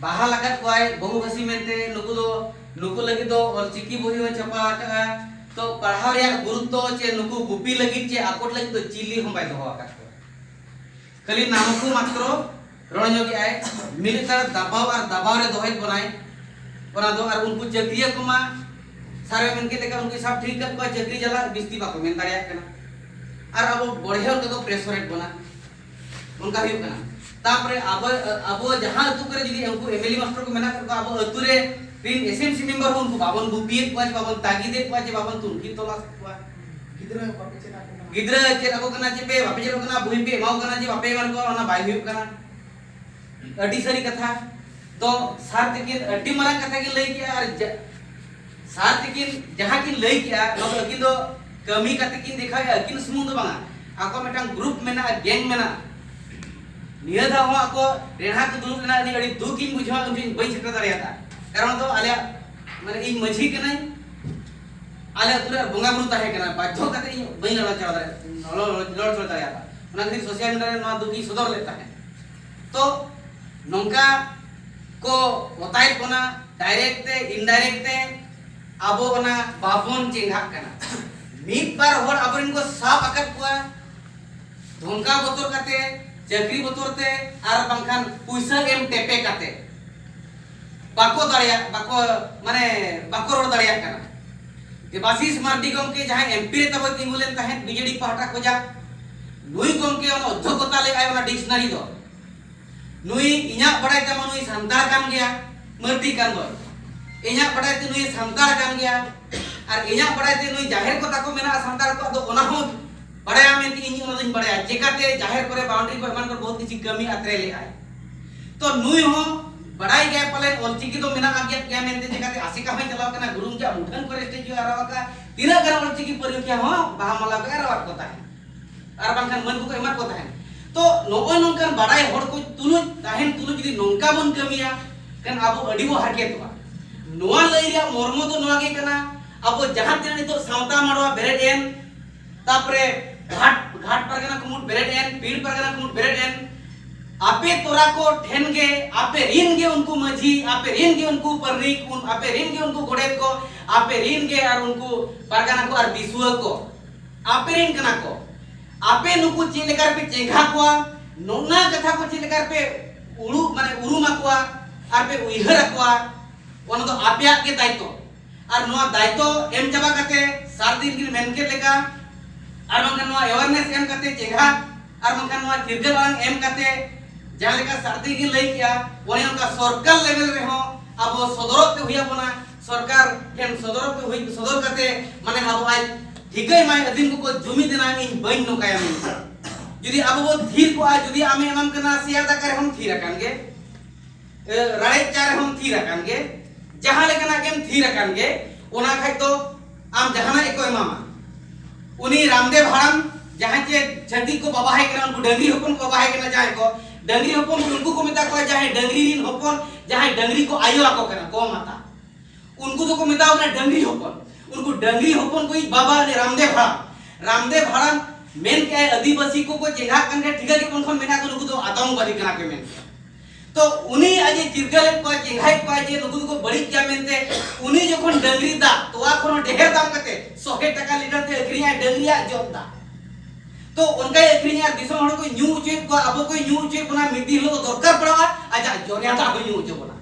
बाहा लागत कोई बहु भाषी मेनते नुकु लगी दो ऑलचिकी बोही में छपा का तो पढ़ाव रे गुरुत्व चे नुकु गुपी लगी चे आकोट लगी तो चिली हम बाय दो आका खाली नामकु मात्र रणयोगी आए मिलिटर दबाव और दबाव रे दोहै बनाए और उनको चक्रिया को मा सारे मन के लेकर उनके सब ठीक कर चक्री जला बिस्ती बाको मेन दाड़िया कना और अब बढ़िया उनको प्रेशरेट बना उनका ही कना तापरे अब जहां अतु करे जदी उनको एमएलए मास्टर को मेना कर अब अतु रे तीन एसएमसी मेंबर हो उनको बाबन गुपिए को बाबन तागी दे को बाबन तुनकी तलाश को गिद्रा चेर ako कना चे पे बापे चेर कना बुई पे माउ कना जे बापे मन को ना बाय हुई कना अडी सारी कथा तो सार तकिन अडी मारा कथा के लई के और सार तकिन जहां की लई के नो अकिन दो कमी कते किन दिखाय अकिन सुमुंग दो बांगा ako मेटांग ग्रुप मेना गैंग मेना निया दा हो ako रेहा के ग्रुप मेना नि अडी दुकिन बुझा उनकी बई छटा दारियाता कारण तो आले माने इन मझी के नहीं आले तुरे बंगा बुरु ताहे कना बाध्य कते इन बई लड़ा चला लड़ चला दारियाता उना खातिर सोशल मीडिया रे नो दुकी सदर लेता है तो नोंका को बताय कोना डायरेक्ट ते इनडायरेक्ट ते आबो ओना बाबन चिंघा कना मीत बार होर अबरिन को साफ अकत कोआ धोंका बतोर काते चक्री बतोरते आर बंखान पैसा एम टेपे काते बाको दाड़िया बाको माने बाको रोड दाड़िया कना देवाशीष मार्डी गमके जहां एमपी रे तब तिंगुलेन ताहे बीजेडी पार्टा को जा नुई गमके ओना अध्यक्षता ले आय ओना डिक्शनरी दो नुई इना बड़ाय तमा नुई संतार कान गया मर्दी कान दो इना बड़ाय ते नुई संतार कान गया और इना बड़ाय ते नुई जाहिर को ताको मेना संतार को दो ओना हो बड़ाय मेन ती इन ओना दिन बड़ाय जेकाते जाहिर करे बाउंड्री को एमान को बहुत किसी कमी अतरे ले आय तो नुई हो बड़ाई गया पले ऑलचिकी तो मेना आगे क्या मेनते जेकाते आसिका में चलाव कना गुरुम जा मुठन करे स्टेज आरावा का तीना घर ऑलचिकी परीक्षा हो बाहा मला का आरावा को ताहे और बांखान मन को एमा को ताहे तो नोगो नोंकान बड़ाई होड़ को तुलुज ताहेन तुलुज जदी नोंका बन कमिया कन आबो अडी बो हाकेतवा नोआ लई रे मर्मो तो नोआ गे कना आबो जहां तिना नितो सावता माडवा बेरेड एन तापरे घाट परगना कुमुट बेरेड एन पीड़ परगना कुमुट बेरेड एन आपे तोरा को ठेनगे आपे रिनगे उनको मझी आपे रिनगे उनको परनिक आपे रिनगे उनको गोडेत को आपे रिनगे और उनको परगना को और बिसुआ को आपे रिन कना को आपे नुकु चिलेकार पे चेंघा को नोना कथा को चिलेकार पे उड़ू माने उरुमा को और पे उइहर को ओना तो आपिया के दायित्व और नोआ दायित्व एम चाबा कते सार दिन की मेनके लेका और मनका नोआ अवेयरनेस एम कते चेंघा और मनका नोआ चिरगल एम कते जहां लेका सर्दी की लई किया ओने उनका सरकार लेवल रे हो अब सदरक पे हुइया बना सरकार केन सदरक पे हुई सदर कते माने अब आज ठीकई माय अदिन को जुमी देना इन बइन नो काया में जदी अब वो धीर को आ जदी आमे एमन कना सिया दा करे हम थी रकानगे राड़े चार हम थी रकानगे जहां लेकना केम थी रकानगे ओना खाय तो आम जहाना एको एमामा उनी रामदेव हराम जहां चे छती को बाबा है कना उनको डंगरी होपन को बाबा है कना जाय को डंगरी होपन उनको को मेता को जहां डंगरी रिन होपन जहां डंगरी को आयो आको कना को माता उनको तो को मेताओ ना डंगरी होपन उनको डंगरी होपन कोई बाबा ने रामदेव हराम मेन के आदिवासी को चेंघा कन के ठिका के कोन मेना को नुकु तो आतंकवादी कना के मेन तो उनी आज चिरगल को चेंघाई को जे नुकु को बड़ी क्या मेनते उनी जखन डंगरी दा तोआ कोनो ढेर दाम कते 100 टका लीटर ते अखरिया डंगरिया जोता तो उनका अखरिया यार दिसम हड़ को न्यू उचे को अब कोई न्यू उचे बना मिति लो दरकार पड़ा आजा जोनिया ता को न्यू उचे बना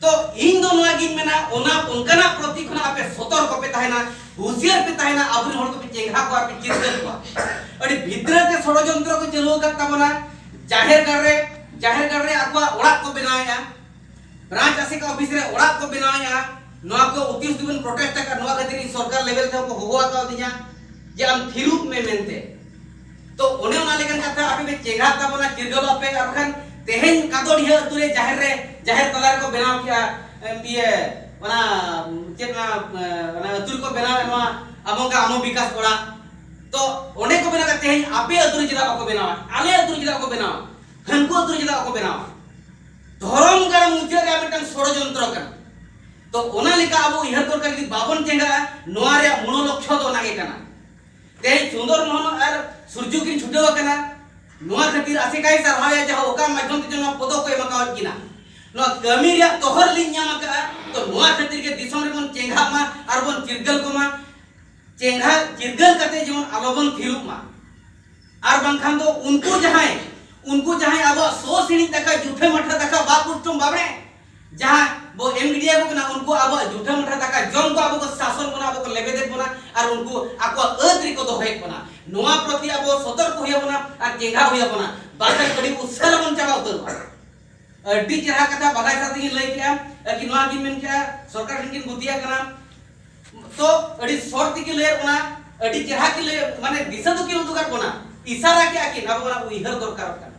तो इन दोनों गिन मेना ओना उनकना प्रति खना आपे सतर्क पे ताहेना होशियार पे ताहेना अबरी हड़ को पे चेंघा को आपे चिरगल को अडी भितरते षडयंत्र को चलो करता बना जाहिर कर रे आकवा ओड़ा को बनाया ब्रांच आसे का ऑफिस रे ओड़ा को बनाया नोआ को 29 दिन प्रोटेस्ट का नोआ खातिर सरकार लेवल थे को होवा का दिया जे हम थिरुप में मेनते तो ओने ओना लेकन कथा आपे में चेंघा ता बना चिरगल आपे अरखान तेहेन कादोडिया तुरे जाहिर तलार को बनाव किया ये वना चेतना वना अतुर को बनाव एमा अमोंगा अमो विकास कोड़ा तो ओने को बना तेहेन आपे अतुर जिदा को बनाव आले अतुर जिदा को बनाव हनको अतुर जिदा को बनाव धरम गण मुचे रे मिटन षडयंत्र कना तो ओना लेका अब इहर तोर करी बाबन चेंगा नोआ रे मूल लक्ष्य दो नागे कना ते सुंदर मोहन और सूर्य किन छुटेव कना नोआ खातिर आसे काई सरहाया जहा ओका माध्यम ते जनो पद को एमका किना नो कमी रे तोहर लिन नाम का तो नोआ खातिर के दिसम रे मन चेंगा मा आर बन चिरगल को मा चेंगा चिरगल कते जेमन आलोबन थिरुक मा आर बंखान दो उनको जहां अब सो सिणी तका जुठे मठा तका बापुष्टम बाबरे जहां वो एम मीडिया को ना उनको अब जुठे मठा तका जम को अब को शासन बना अब को लेबे दे बना और उनको आको अद्रि को दो है बना नोआ प्रति अब सतर्क होया बना और चेंगा होया बना बाटा कड़ी उसल मन चाबा उतर अड्डी चेहरा कथा बगाय साथी लई क्या कि नोआ की मेन क्या सरकार किन गुतिया कना तो अड्डी शॉर्ट की ले बना अड्डी चेहरा की ले माने दिशा तो किन दुगार बना इशारा क्या कि अब बना उइहर दरकार कना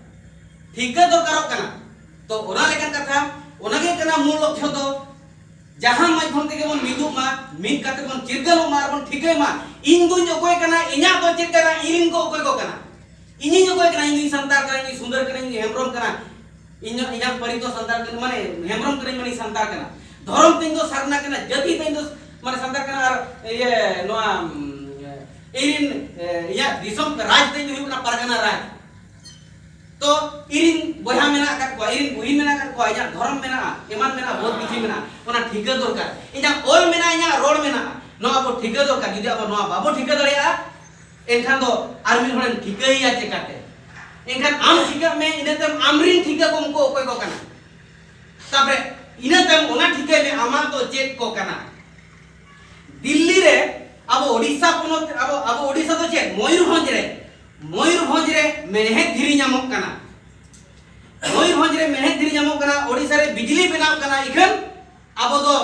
ठीक है दरकार कना तो ओना लेकन कथा ओनागे कना मूल लक्ष्य दो जहां माध्यम ते बन मिदु मा मिन काते बन चिरगल मार बन ठीक है मा इन दुन ओकोय कना इन्या तो चिर कना इरिन को ओकोय को कना इनि ओकोय कना इनि संतार कना इनि सुंदर कना इनि हेमरम कना इन्या परि तो संतार कना माने हेमरम कना माने संतार कना धर्म तिन दो सरना कना जति तिन दो माने संतार कना और ये नोआ इरिन या दिसम राज तिन हुई कना परगना राज तो इरिन बोया मेना का को इरिन बुहिन मेना का को या धर्म मेना एमान मेना बहुत किछि मेना ओना ठीक दरकार इना ओल मेना इना रोड मेना नो अब ठीक दरकार जदि अब नो बाबो ठीक दरिया एनखान दो आर्मी होन ठीक या चेकाते एनखान आम ठीक में इनेतम आमरिन ठीक को हमको कोई को कना तापरे इनेतम ओना ठीक में आमा तो चेक को कना दिल्ली रे अब ओडिसा कोनो अब ओडिसा तो चेक मयूरभंज रे मेहनत धीरी नामक कना मयूरभंज रे मेहनत धीरी नामक कना ओडिसा रे बिजली बनाव कना इखन अब दो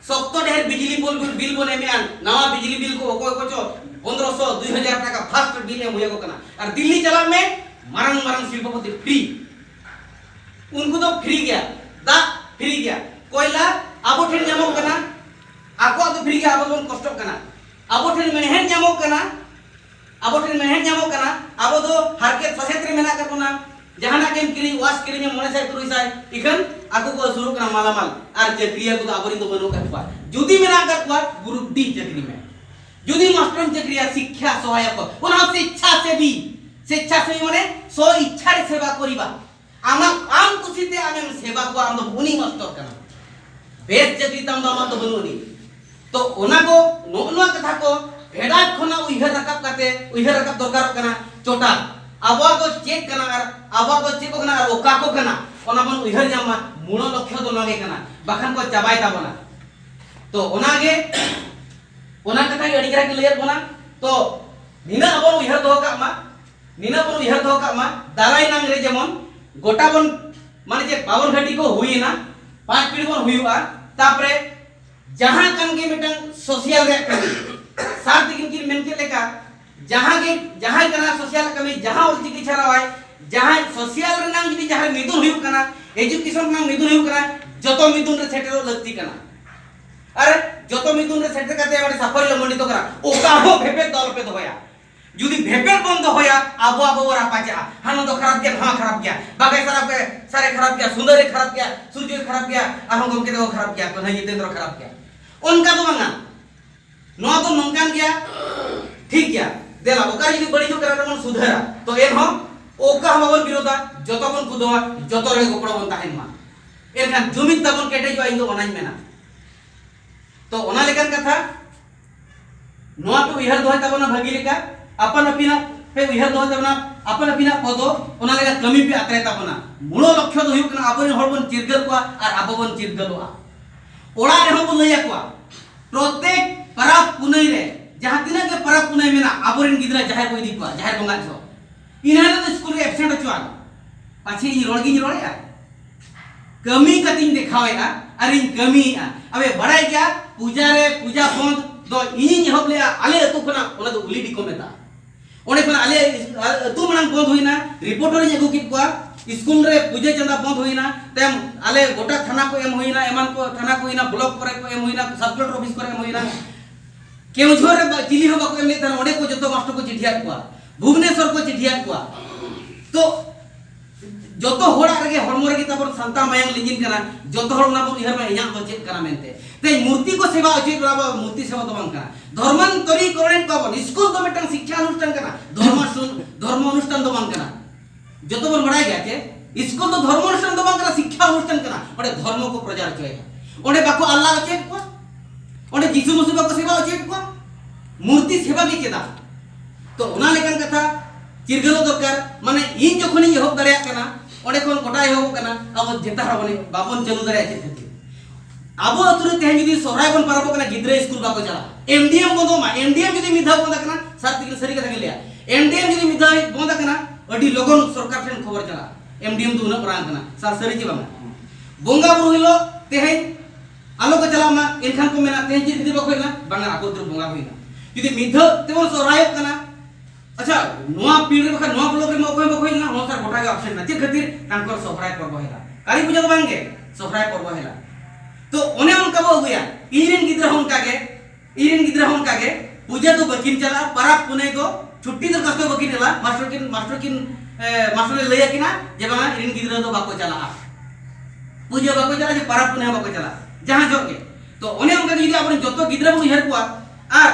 सप्तो ढेर बिजली बिल बने में नवा बिजली बिल को कोई को 1500 2000 टाका फास्ट बिल में होय को कना और दिल्ली चला में मारंग शिल्पपति फ्री उनको तो फ्री गया दा फ्री गया कोयला अब ठेन नामक कना आको तो फ्री गया अब बन कष्ट कना अब ठेन मेहनत नामक कना अब ठेन मेहनत नामक कना अब दो हारके ससेत्र मेना करना जहाना केम किरी वास किरी में मोने साय तुरुई साय इखन आको को शुरू कना मालामाल आर चक्रिया को आबरी तो बनो करवा जुदी मेना करवा गुरुडी चक्री में जुदी मास्टर चक्रिया शिक्षा सहायक ओना शिक्षा से भी माने सो इच्छा रे सेवा करिबा आम कुसिते आमे सेवा को आम तो उनी मास्टर कना बेस चक्री तम दामा तो बनुनी तो ओना को नोनवा कथा को भेड़ा खना उइहर रकब काते उइहर रकब दरकार कना चोटा आबा को चेक कना और आबा को चेक कना और ओका को कना ओना बन उइहर जामा मूल लक्ष्य तो लागे कना बाखान को चाबाय ताबना तो ओनागे ओना कथा अडी करा के लेयर बना तो निना अब उइहर दो का मा दाराय नांग रे जेमन गोटा बन माने जे पावन घाटी को हुईना 5 पीढ़ी बन हुईआ तापरे जहां कन के मिटन सोशल रे कमी साथ किन मेन के लेका जहां कना सोशल कमी जहां और चिकित्सा रवाय जहां सोशल रे नांग जदी जहां मिदुन हुई कना एजुकेशन नांग मिदुन हुई कना जतो मिदुन रे सेटेरो लगती कना अरे जतो मिदुन रे सेटर काते बडे सफर लमंडी तो करा ओका हो भेपे दल पे दोया जुदी भेपे बंद होया आबो वरा पाचा हानो तो खराब गया हां खराब गया बागे सारे खराब गया सुंदर खराब गया सूर्य खराब गया आरो गमके तो खराब गया तो नहीं जितेंद्र खराब गया उनका तो मांगा नो तो नंकान गया ठीक गया देला ओका यदि बड़ी जो करा मन सुधरा तो एन हम ओका हम बन विरोधा जतो बन कुदवा जतो रे गोपड़ बन ताहेन मा एनखान जुमित तबन केटे जो इन दो ओनाई मेना तो ओना लेकन कथा नोआ पे उइहर दोय तबना भागी लेका अपन अपिना पे उइहर दोय तबना अपन अपिना पदो ओना लेका कमी पे आतरे तबना मूल लक्ष्य दो हुक ना अपन हर बन चिरगल को और अब बन चिरगलवा ओड़ा रे हम लइया को प्रत्येक परब पुनई रे जहां तिना के परब पुनई मेना आबोरिन गिदरा जाहेर को इदी को जाहेर बंगा छो इना तो स्कूल रे एब्सेंट छुआन पाछी इन रोड़गी रोड़या कमी कतिन देखावेगा अरे कमी अबे बड़ाई क्या पूजा बंद दो इनी हब ले आले अतु खना ओना तो उली डिको मेता ओने खना आले अतु मनन बंद होइना रिपोर्टर ने अगु कित को स्कूल रे पूजा चंदा बंद होइना तेम आले गोटा थाना को एम होइना एमान को थाना को होइना ब्लॉक करे को एम होइना सब कलेक्टर ऑफिस करे एम होइना केउझोर रे चिली होबा को एम ले थाना ओने को जतो मास्टर को चिठिया को भुवनेश्वर को चिठिया को तो जतो होड़ा रे हरमो रे तबर संता मायंग लिंजिन कना जतो होड़ ना बन इहर में इया तो चेक करा मेनते ते मूर्ति को सेवा उचित रबा मूर्ति सेवा तो बन कना धर्मांतरी करेन को बन स्कूल तो मिटन शिक्षा अनुष्ठान कना धर्म अनुष्ठान तो बन कना जतो बन बड़ाई गया के स्कूल तो धर्म अनुष्ठान तो बांग कना शिक्षा अनुष्ठान कना ओडे धर्म को प्रचार चोय ओडे बाको अल्लाह अचे को ओडे जीसु मसीह बाको सेवा अचे को मूर्ति सेवा के चेदा तो ओना लेकन कथा चिरगलो दरकार माने इन जखोनी एहब दाड़िया कना ओडे कोन कोटा एहब कना अब जेता हबने बाबन चलू दाड़िया चे खातिर अब अतुरे तेहन जदी सोहराय बन पारबो कना गिद्रे स्कूल बाको चला एमडीएम बंदो मा एमडीएम जदी मिधा बंदा कना सार तिकिन सरी कथा गेलिया एमडीएम जदी मिधा बंदा कना अडी लगन सरकार ठेन खबर चला एमडीएम दो उना परान कना सार सरी चे बांगा बोंगा बुरु हिलो तेहन आलो को चला मा एनखान को मेना तेहन जदी बाको होइना बांगा आको दर बोंगा होइना जदी मिधा तेवन सोहराय कना अच्छा नोआ पीढ़ी बखा नोआ ब्लॉक रे मको बको हिलना हो सार गोटा के ऑप्शन ना चे खातिर तांकर सोहराय पर्व हेला काली पूजा तो बांगे सोहराय पर्व हेला तो ओने उनका बो गया इरेन गिद्रा उनका के पूजा तो बकिन चला पराब पुने को छुट्टी तो कस्तो बकिन हेला मास्टर लैया किना जे बांगा इरेन गिद्रा तो बाको चला पूजा बाको चला जे पराब पुने बाको चला जहां जो के तो ओने उनका जदी आपन जतो गिद्रा बो उहर कुआ आर